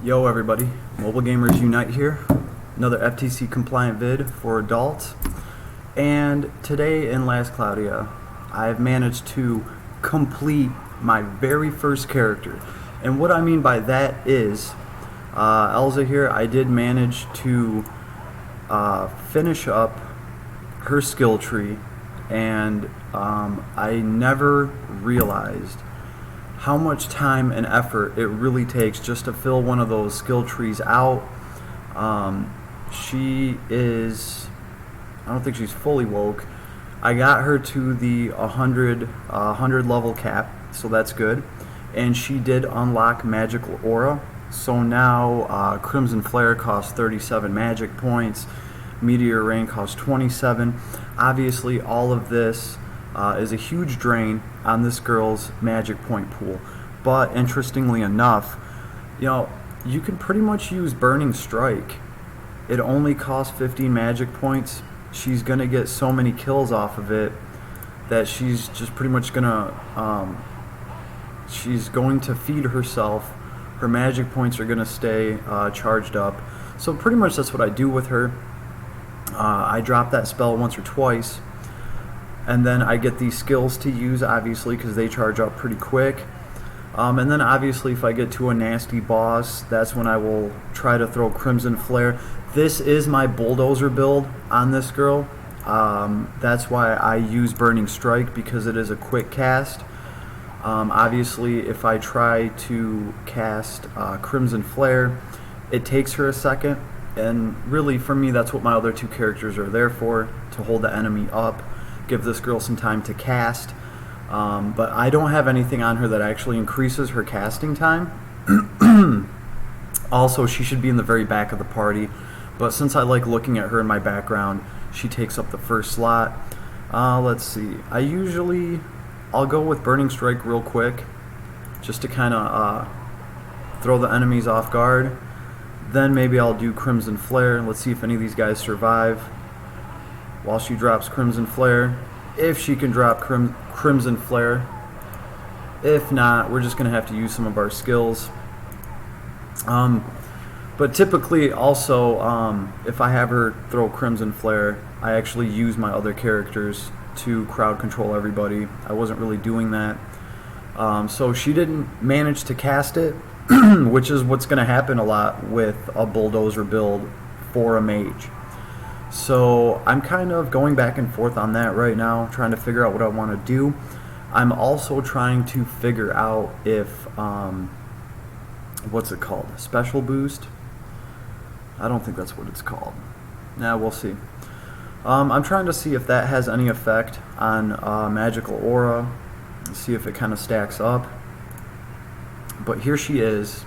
Yo everybody, Mobile Gamers Unite here, another FTC compliant vid for adults, and today in Last Cloudia I've managed to complete my very first character. And what I mean by that is, Elza here, I did manage to finish up her skill tree, and I never realized how much time and effort it really takes just to fill one of those skill trees out. She is, I don't think she's fully woke. I got her to the 100 level cap, so that's good. And she did unlock Magical Aura. So now Crimson Flare costs 37 magic points, Meteor Rain costs 27. Obviously all of this is a huge drain on this girl's magic point pool, but interestingly enough, you can pretty much use Burning Strike. It only costs 15 magic points. She's gonna get so many kills off of it that she's just pretty much gonna she's going to feed herself. Her magic points are gonna stay charged up. So pretty much that's what I do with her. I drop that spell once or twice, and then I get these skills to use, obviously, because they charge up pretty quick. And then obviously if I get to a nasty boss, that's when I will try to throw Crimson Flare. This is my bulldozer build on this girl. That's why I use Burning Strike, because it is a quick cast. Obviously if I try to cast Crimson Flare, it takes her a second, and really for me that's what my other two characters are there for, to hold the enemy up, give this girl some time to cast. But I don't have anything on her that actually increases her casting time. Also, she should be in the very back of the party, but since I like looking at her in my background, she takes up the first slot. Let's see, I'll go with Burning Strike real quick, just to kind of throw the enemies off guard. Then maybe I'll do Crimson Flare. Let's see if any of these guys survive while she drops Crimson Flare. If she can drop Crimson Flare. If not, we're just going to have to use some of our skills. But typically also, if I have her throw Crimson Flare, I actually use my other characters to crowd control everybody. I wasn't really doing that. So she didn't manage to cast it, which is what's going to happen a lot with a bulldozer build for a mage. So I'm kind of going back and forth on that right now, trying to figure out what I want to do. I'm also trying to figure out if, what's it called? Special boost? I don't think that's what it's called. Nah, we'll see. I'm trying to see if that has any effect on Magical Aura, see if it kind of stacks up. But here she is.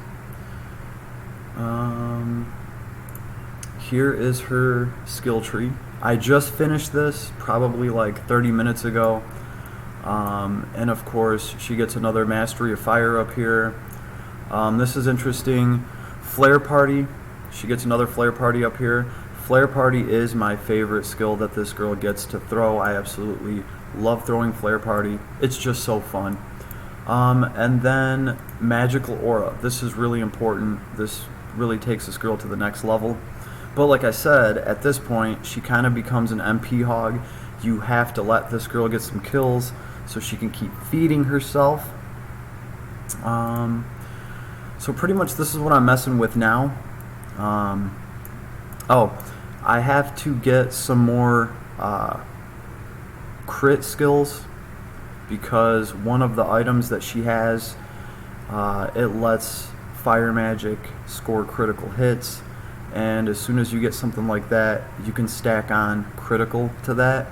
Here is her skill tree. I just finished this probably like 30 minutes ago. And of course she gets another Mastery of Fire up here. This is interesting. Flare Party. She gets another Flare Party up here. Flare Party is my favorite skill that this girl gets to throw. I absolutely love throwing Flare Party. It's just so fun. And then Magical Aura. This is really important. This really takes this girl to the next level. But like I said, at this point, she kind of becomes an MP hog. You have to let this girl get some kills so she can keep feeding herself. So pretty much this is what I'm messing with now. Oh, I have to get some more crit skills, because one of the items that she has, it lets fire magic score critical hits. And as soon as you get something like that, you can stack on critical to that.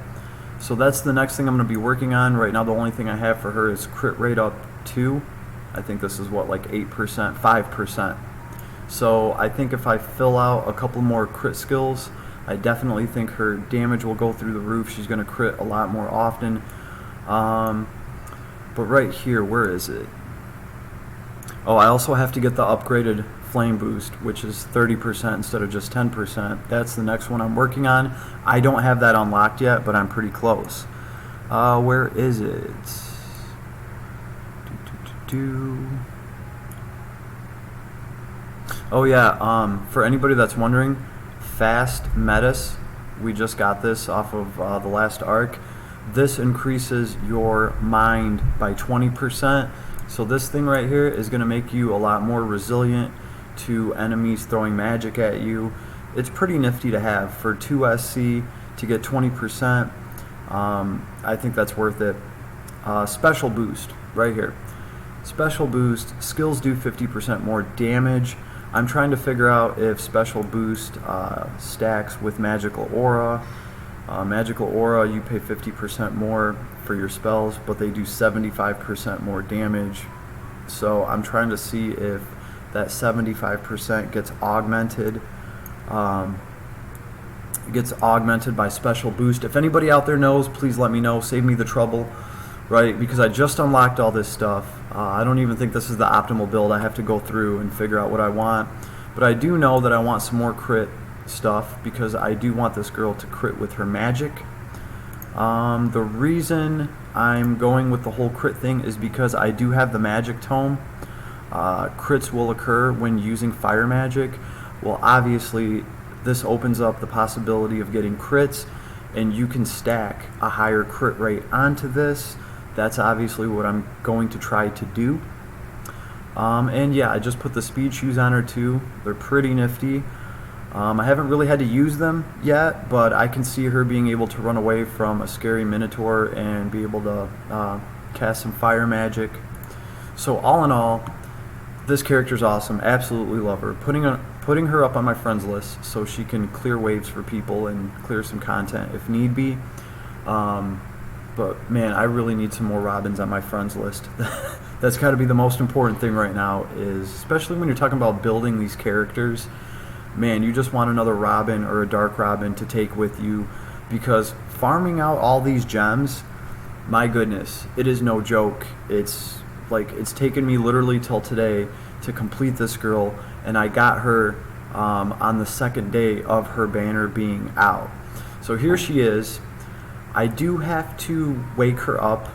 So that's the next thing I'm going to be working on. Right now the only thing I have for her is crit rate up 2. I think this is what, like 8%, 5%. So I think if I fill out a couple more crit skills, I definitely think her damage will go through the roof. She's going to crit a lot more often. But right here, where is it? Oh, I also have to get the upgraded Flame Boost, which is 30% instead of just 10%. That's the next one I'm working on. I don't have that unlocked yet, but I'm pretty close. Where is it? Oh yeah, for anybody that's wondering, Fast Metis, we just got this off of the last arc. This increases your mind by 20%. So this thing right here is going to make you a lot more resilient to enemies throwing magic at you. It's pretty nifty to have for 2 SC to get 20%. I think that's worth it. Special boost right here. Special boost, skills do 50% more damage. I'm trying to figure out if special boost stacks with magical aura. Magical aura, you pay 50% more for your spells, but they do 75% more damage. So I'm trying to see if that 75% gets augmented. Gets augmented by special boost. If anybody out there knows, please let me know. Save me the trouble, right? Because I just unlocked all this stuff. I don't even think this is the optimal build. I have to go through and figure out what I want. But I do know that I want some more crit stuff because I do want this girl to crit with her magic. The reason I'm going with the whole crit thing is because I do have the magic tome. Crits will occur when using fire magic. Well, obviously, this opens up the possibility of getting crits, and you can stack a higher crit rate onto this. That's obviously what I'm going to try to do. And yeah, I just put the speed shoes on her too. They're pretty nifty. I haven't really had to use them yet, but I can see her being able to run away from a scary minotaur and be able to cast some fire magic. So all in all, this character's awesome. Absolutely love her. Putting her up on my friends list so she can clear waves for people and clear some content if need be. But man, I really need some more Robins on my friends list. That's got to be the most important thing right now, is especially when you're talking about building these characters. Man, you just want another Robin or a Dark Robin to take with you, because farming out all these gems, my goodness, it is no joke. It's taken me literally till today to complete this girl, and I got her on the second day of her banner being out. So here she is. I do have to wake her up.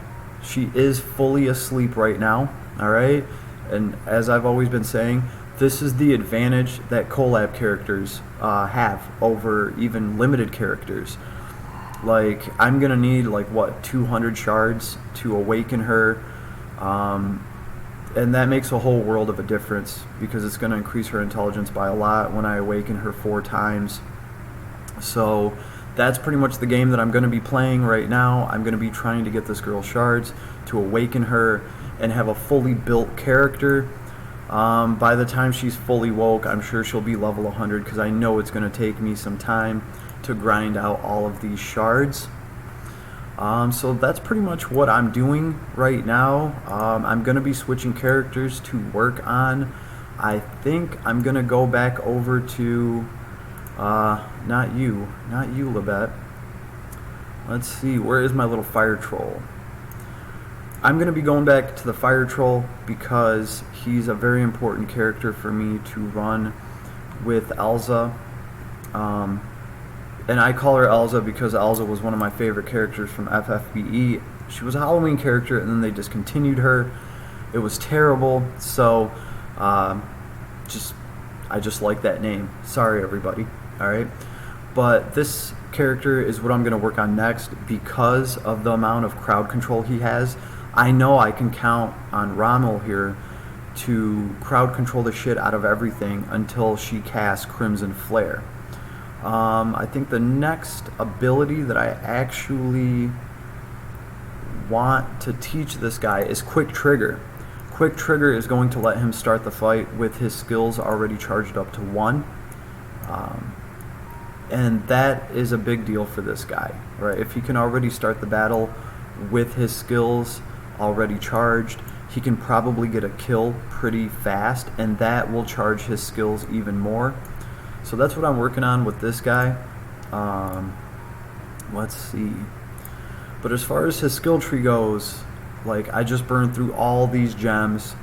She is fully asleep right now, alright? And as I've always been saying, this is the advantage that collab characters have over even limited characters. Like, I'm gonna need, 200 shards to awaken her. And that makes a whole world of a difference, because it's going to increase her intelligence by a lot when I awaken her 4 times. So that's pretty much the game that I'm going to be playing right now. I'm going to be trying to get this girl shards to awaken her and have a fully built character. By the time she's fully woke, I'm sure she'll be level 100, because I know it's going to take me some time to grind out all of these shards. So that's pretty much what I'm doing right now. I'm going to be switching characters to work on. I think I'm going to go back over to, not you, Labette. Let's see, where is my little fire troll? I'm going to be going back to the fire troll because he's a very important character for me to run with Elsa. And I call her Elsa because Elsa was one of my favorite characters from FFBE. She was a Halloween character, and then they discontinued her. It was terrible, so I just like that name. Sorry, everybody. All right, but this character is what I'm going to work on next because of the amount of crowd control he has. I know I can count on Rommel here to crowd control the shit out of everything until she casts Crimson Flare. I think the next ability that I actually want to teach this guy is Quick Trigger. Quick Trigger is going to let him start the fight with his skills already charged up to 1. And that is a big deal for this guy, right? If he can already start the battle with his skills already charged, he can probably get a kill pretty fast, and that will charge his skills even more. So that's what I'm working on with this guy. Let's see. But as far as his skill tree goes, I just burned through all these gems,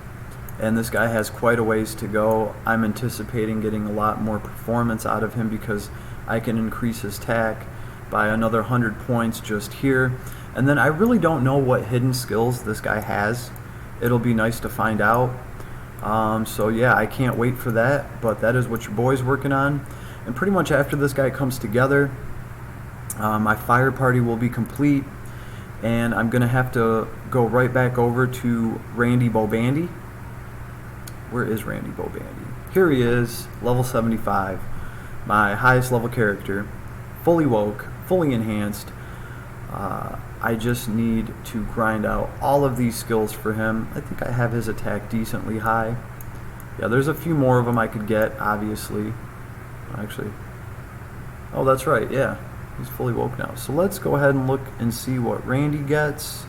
and this guy has quite a ways to go. I'm anticipating getting a lot more performance out of him because I can increase his attack by another 100 points just here. And then I really don't know what hidden skills this guy has. It'll be nice to find out. So yeah, I can't wait for that, but that is what your boy's working on. And pretty much after this guy comes together, my fire party will be complete, and I'm going to have to go right back over to Randy Bobandy. Where is Randy Bobandy? Here he is, level 75, my highest level character, fully woke, fully enhanced. I just need to grind out all of these skills for him. I think I have his attack decently high. Yeah, there's a few more of them I could get, obviously. Actually, oh, that's right, yeah. He's fully woke now. So let's go ahead and look and see what Randy gets.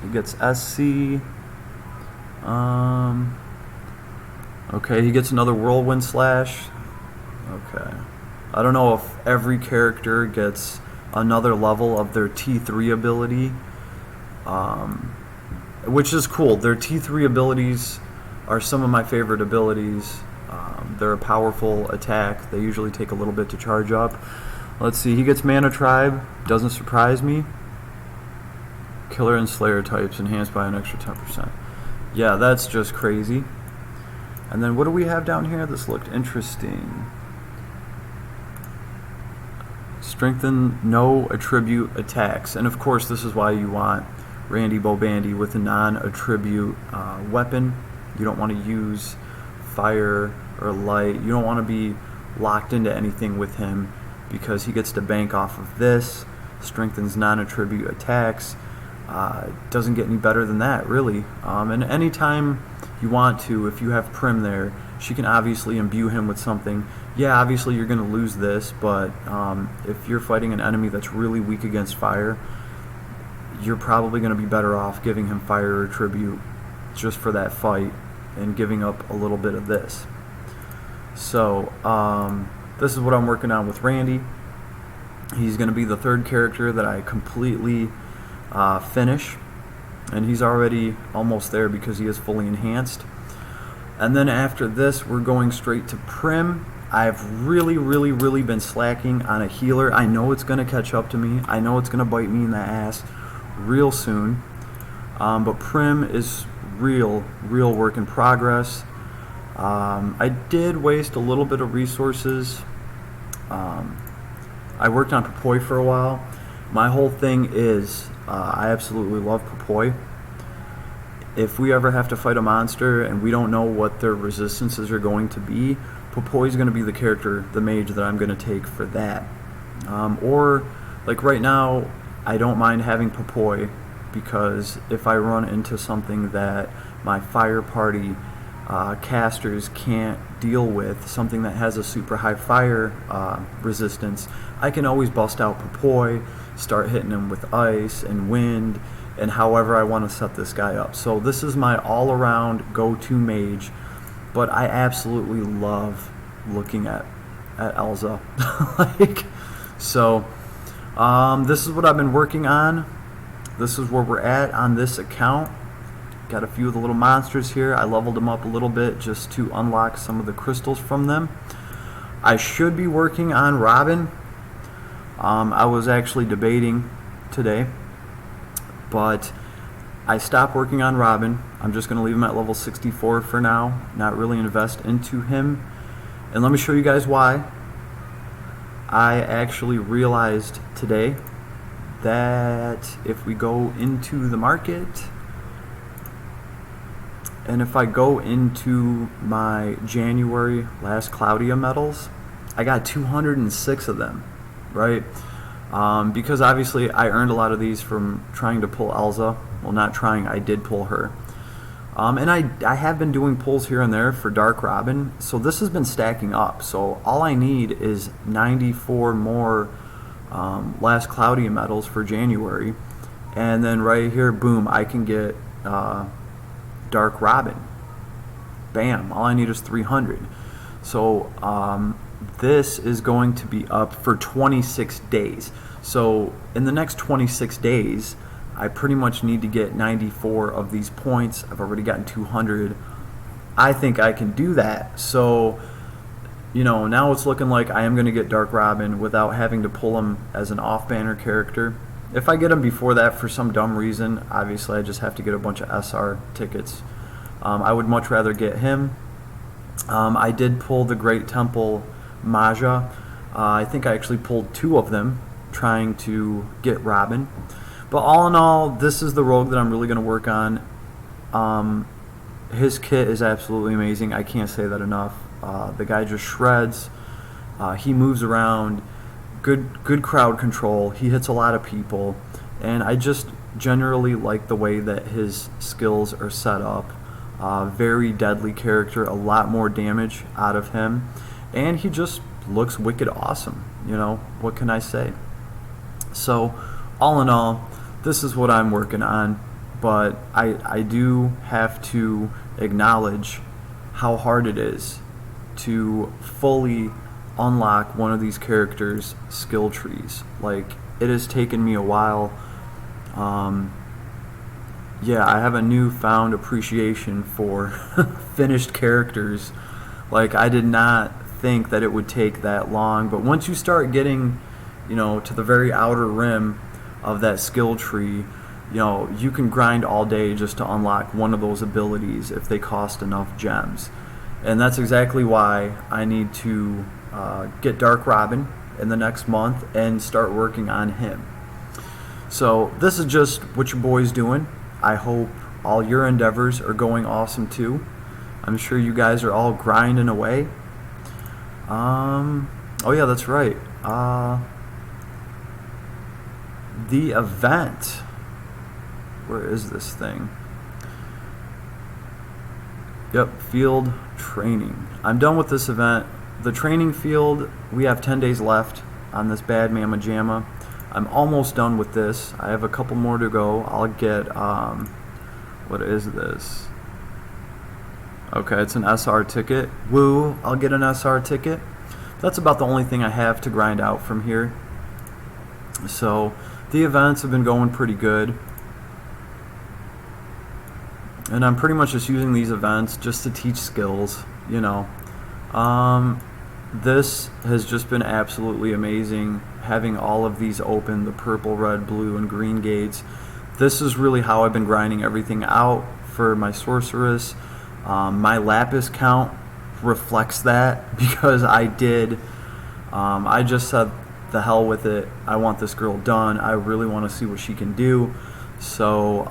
He gets SC. Okay, he gets another Whirlwind Slash. Okay. I don't know if every character gets another level of their T3 ability, which is cool. Their T3 abilities are some of my favorite abilities. They're a powerful attack. They usually take a little bit to charge up. Let's see, he gets Mana Tribe. Doesn't surprise me. Killer and Slayer types enhanced by an extra 10%. Yeah, that's just crazy. And then what do we have down here? This looked interesting. Strengthen no attribute attacks. And of course, this is why you want Randy Bobandy with a non-attribute weapon. You don't want to use fire or light. You don't want to be locked into anything with him, because he gets to bank off of this. Strengthens non-attribute attacks. Doesn't get any better than that, really. And anytime you want to, if you have Prim there, she can obviously imbue him with something. Yeah, obviously you're going to lose this, but if you're fighting an enemy that's really weak against fire, you're probably going to be better off giving him fire or tribute just for that fight and giving up a little bit of this. So this is what I'm working on with Randy. He's going to be the third character that I completely finish, and he's already almost there because he is fully enhanced. And then after this, we're going straight to Prim. I've really been slacking on a healer. I know it's going to catch up to me. I know it's going to bite me in the ass real soon. But Prim is real work in progress. I did waste a little bit of resources. I worked on Purpoi for a while. My whole thing is I absolutely love Purpoi. If we ever have to fight a monster and we don't know what their resistances are going to be, Purpoi is going to be the character, the mage, that I'm going to take for that. Or, like right now, I don't mind having Purpoi, because if I run into something that my fire party casters can't deal with, something that has a super high fire resistance, I can always bust out Purpoi, start hitting him with ice and wind, and however I want to set this guy up. So this is my all-around go-to mage, but I absolutely love looking at Elza. This is what I've been working on. This is where we're at on this account. Got a few of the little monsters here. I leveled them up a little bit just to unlock some of the crystals from them. I should be working on Robin. I was actually debating today, but I stopped working on Robin. I'm just going to leave him at level 64 for now, not really invest into him. And let me show you guys why. I actually realized today that if we go into the market, and if I go into my January last Cloudia medals, I got 206 of them, right? Because obviously I earned a lot of these from trying to pull Elza. Well, not trying, I did pull her. And I have been doing pulls here and there for Dark Robin, so this has been stacking up. So all I need is 94 more last Cloudia medals for January, and then right here, boom, I can get Dark Robin. Bam, all I need is 300. So this is going to be up for 26 days. So in the next 26 days, I pretty much need to get 94 of these points. I've already gotten 200. I think I can do that. So, you know, now it's looking like I am going to get Dark Robin without having to pull him as an off-banner character. If I get him before that for some dumb reason, obviously I just have to get a bunch of SR tickets. I would much rather get him. I did pull the Great Temple Maja. I think I actually pulled 2 of them trying to get Robin. But all in all, this is the rogue that I'm really going to work on. His kit is absolutely amazing. I can't say that enough. The guy just shreds. He moves around. Good crowd control. He hits a lot of people. And I just generally like the way that his skills are set up. Very deadly character. A lot more damage out of him. And he just looks wicked awesome. You know, what can I say? So, all in all, this is what I'm working on. But I do have to acknowledge how hard it is to fully unlock one of these characters' skill trees. Like, it has taken me a while. Yeah, I have a newfound appreciation for finished characters. Like, I did not think that it would take that long, but once you start getting, you know, to the very outer rim of that skill tree, you know, you can grind all day just to unlock one of those abilities if they cost enough gems. And that's exactly why I need to get Dark Robin in the next month and start working on him. So this is just what your boy's doing. I hope all your endeavors are going awesome too. I'm sure you guys are all grinding away. Oh yeah, that's right. The event. Where is this thing? Yep, field training. I'm done with this event. The training field, we have 10 days left on this Bad Mama Jamma. I'm almost done with this. I have a couple more to go. I'll get, what is this? Okay, it's an SR ticket. Woo, I'll get an SR ticket. That's about the only thing I have to grind out from here. So, the events have been going pretty good. And I'm pretty much just using these events just to teach skills, you know. This has just been absolutely amazing, having all of these open, the purple, red, blue, and green gates. This is really how I've been grinding everything out for my sorceress. My lapis count reflects that because I just said, the hell with it, I want this girl done. I really want to see what she can do. So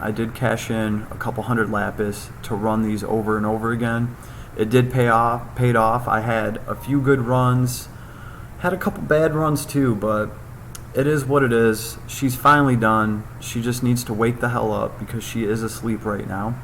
I did cash in a couple hundred lapis to run these over and over again. It did paid off. I had a few good runs, had a couple bad runs too, but it is what it is. She's finally done. She just needs to wake the hell up because she is asleep right now.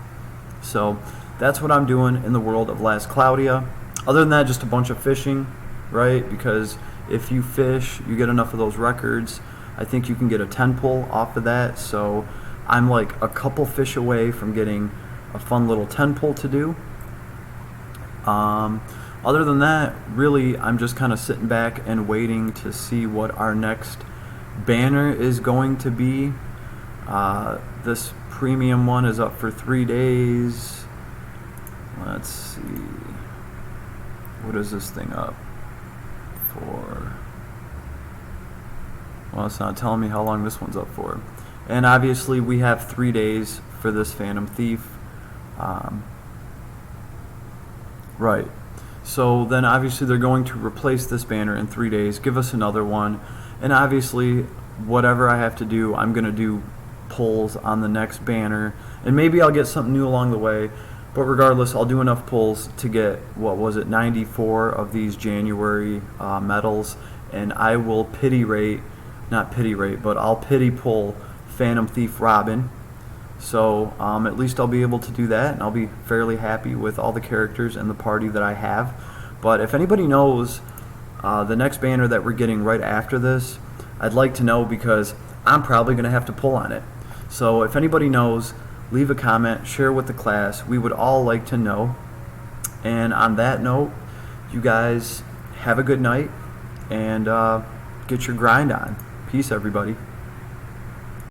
So that's what I'm doing in the world of Last Cloudia. Other than that, just a bunch of fishing, right? Because if you fish, you get enough of those records. I think you can get a 10 pull off of that. So I'm like a couple fish away from getting a fun little 10 pull to do. Other than that, really, I'm just kind of sitting back and waiting to see what our next banner is going to be. This premium one is up for 3 days. Let's see. What is this thing up for? Well, it's not telling me how long this one's up for. And obviously, we have 3 days for this Phantom Thief. Right. So then obviously they're going to replace this banner in 3 days, give us another one, and obviously whatever I have to do, I'm going to do pulls on the next banner, and maybe I'll get something new along the way, but regardless, I'll do enough pulls to get, what was it, 94 of these January medals, and I will I'll pity pull Phantom Thief Robin. So at least I'll be able to do that, and I'll be fairly happy with all the characters and the party that I have. But if anybody knows the next banner that we're getting right after this, I'd like to know because I'm probably going to have to pull on it. So if anybody knows, leave a comment, share with the class. We would all like to know. And on that note, you guys have a good night and get your grind on. Peace, everybody.